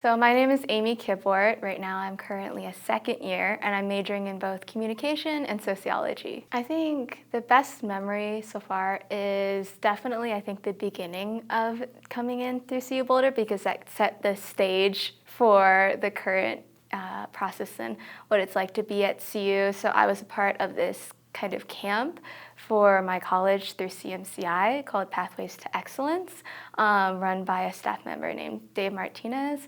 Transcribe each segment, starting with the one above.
So my name is Amy Kibort. Right now I'm currently a second year and I'm majoring in both communication and sociology. I think the best memory so far is definitely the beginning of coming in through CU Boulder because that set the stage for the current process and what it's like to be at CU. So I was a part of this kind of camp for my college through CMCI called Pathways to Excellence, run by a staff member named Dave Martinez.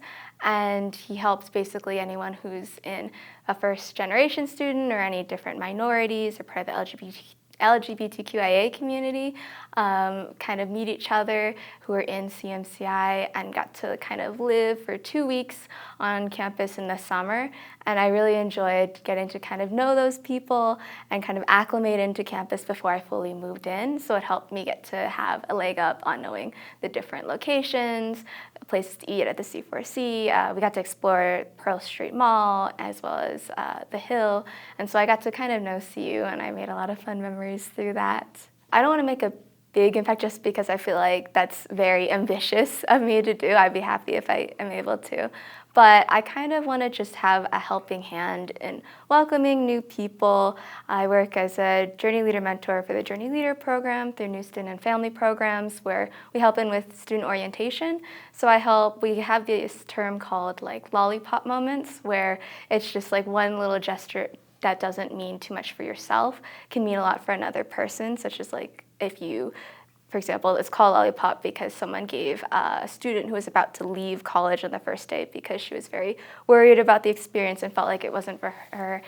And he helps basically anyone who's in a first generation student or any different minorities or part of the LGBTQIA community kind of meet each other who are in CMCI and got to kind of live for 2 weeks on campus in the summer. And I really enjoyed getting to kind of know those people and kind of acclimate into campus before I fully moved in. So it helped me get to have a leg up on knowing the different locations, places to eat at the C4C. We got to explore Pearl Street Mall as well as the Hill. And so I got to kind of know CU and I made a lot of fun memories through that. I don't want to make a big impact just because I feel like that's very ambitious of me to do. I'd be happy if I am able to. But I kind of want to just have a helping hand in welcoming new people. I work as a Journey Leader mentor for the Journey Leader program through new student and family programs where we help in with student orientation. So we have this term called like lollipop moments where it's just like one little gesture that doesn't mean too much for yourself can mean a lot for another person, such as like if you, for example, it's called lollipop because someone gave a student who was about to leave college on the first day because she was very worried about the experience and felt like it wasn't for her.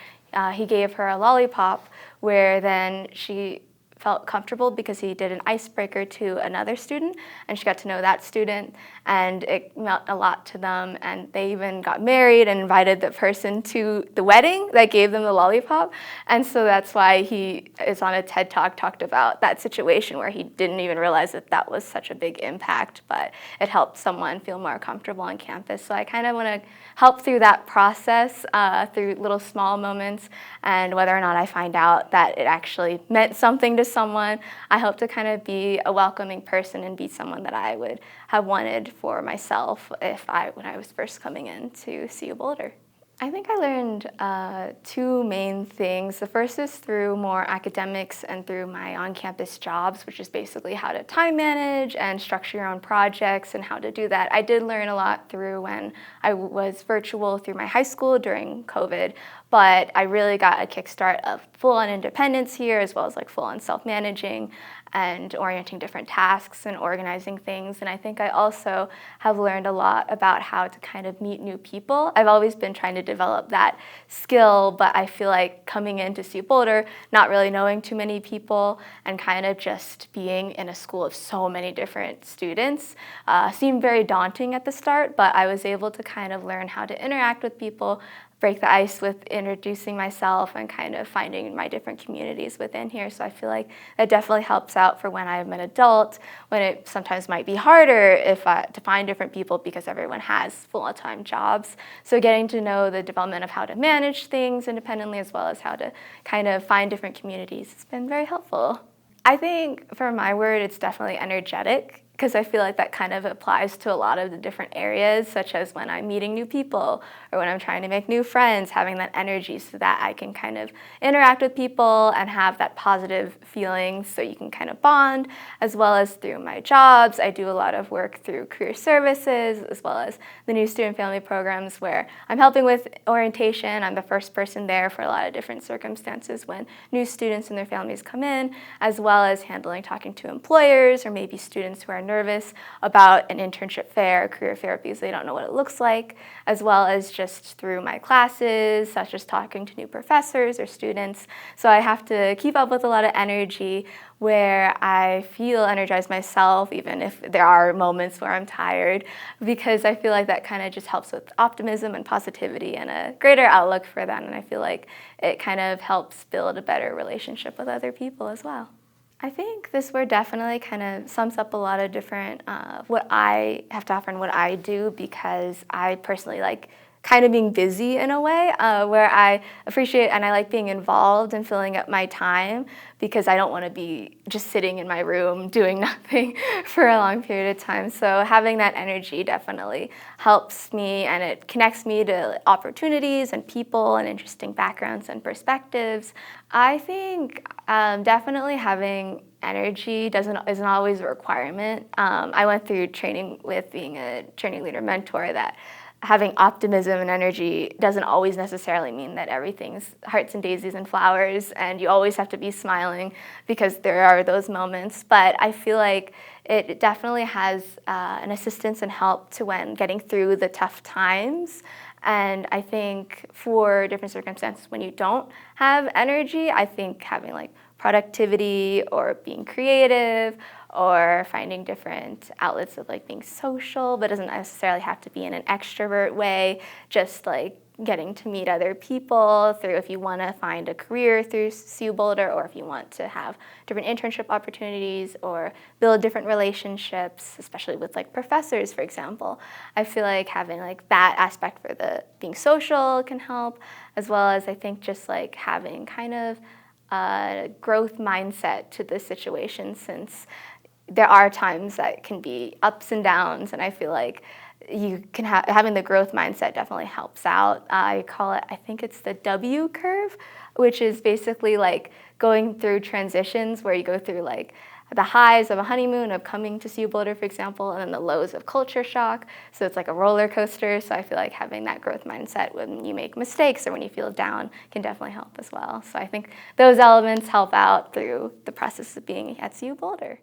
He gave her a lollipop where then she felt comfortable because he did an icebreaker to another student and she got to know that student and it meant a lot to them and they even got married and invited the person to the wedding that gave them the lollipop. And so that's why he is on a TED Talk talked about that situation where he didn't even realize that that was such a big impact, but it helped someone feel more comfortable on campus. So I kind of want to help through that process through little small moments, and whether or not I find out that it actually meant something to someone, I hope to kind of be a welcoming person and be someone that I would have wanted for myself when I was first coming into CU Boulder. I think I learned two main things. The first is through more academics and through my on-campus jobs, which is basically how to time manage and structure your own projects and how to do that. I did learn a lot through when I was virtual through my high school during COVID, but I really got a kickstart of full-on independence here as well as like full-on self-managing and orienting different tasks and organizing things. And I think I also have learned a lot about how to kind of meet new people. I've always been trying to develop that skill, but I feel like coming into CU Boulder, not really knowing too many people and kind of just being in a school of so many different students seemed very daunting at the start, but I was able to kind of learn how to interact with people, break the ice with introducing myself and kind of finding my different communities within here. So I feel like that definitely helps out for when I'm an adult, when it sometimes might be harder to find different people because everyone has full-time jobs. So getting to know the development of how to manage things independently as well as how to kind of find different communities has been very helpful. I think for my word, it's definitely energetic, because I feel like that kind of applies to a lot of the different areas, such as when I'm meeting new people or when I'm trying to make new friends, having that energy so that I can kind of interact with people and have that positive feeling so you can kind of bond, as well as through my jobs. I do a lot of work through career services, as well as the new student family programs where I'm helping with orientation. I'm the first person there for a lot of different circumstances when new students and their families come in, as well as talking to employers or maybe students who are nervous about an internship fair or career fair because they don't know what it looks like, as well as just through my classes, such as talking to new professors or students. So I have to keep up with a lot of energy where I feel energized myself, even if there are moments where I'm tired, because I feel like that kind of just helps with optimism and positivity and a greater outlook for them. And I feel like it kind of helps build a better relationship with other people as well. I think this word definitely kind of sums up a lot of different what I have to offer and what I do, because I personally like kind of being busy in a way, where I appreciate and I like being involved and filling up my time because I don't want to be just sitting in my room doing nothing for a long period of time. So having that energy definitely helps me, and it connects me to opportunities and people and interesting backgrounds and perspectives. I think definitely having energy isn't always a requirement. I went through training with being a training leader mentor that having optimism and energy doesn't always necessarily mean that everything's hearts and daisies and flowers and you always have to be smiling, because there are those moments. But I feel like it definitely has an assistance and help to when getting through the tough times. And I think for different circumstances when you don't have energy, I think having like productivity or being creative or finding different outlets of like being social, but doesn't necessarily have to be in an extrovert way, just like getting to meet other people through, if you want to find a career through CU Boulder, or if you want to have different internship opportunities or build different relationships, especially with like professors, for example. I feel like having like that aspect for the being social can help, as well as I think just like having kind of a growth mindset to the situation, since there are times that can be ups and downs, and I feel like you can having the growth mindset definitely helps out. I call it, I think it's the W curve, which is basically like going through transitions where you go through like the highs of a honeymoon of coming to CU Boulder, for example, and then the lows of culture shock. So it's like a roller coaster. So I feel like having that growth mindset when you make mistakes or when you feel down can definitely help as well. So I think those elements help out through the process of being at CU Boulder.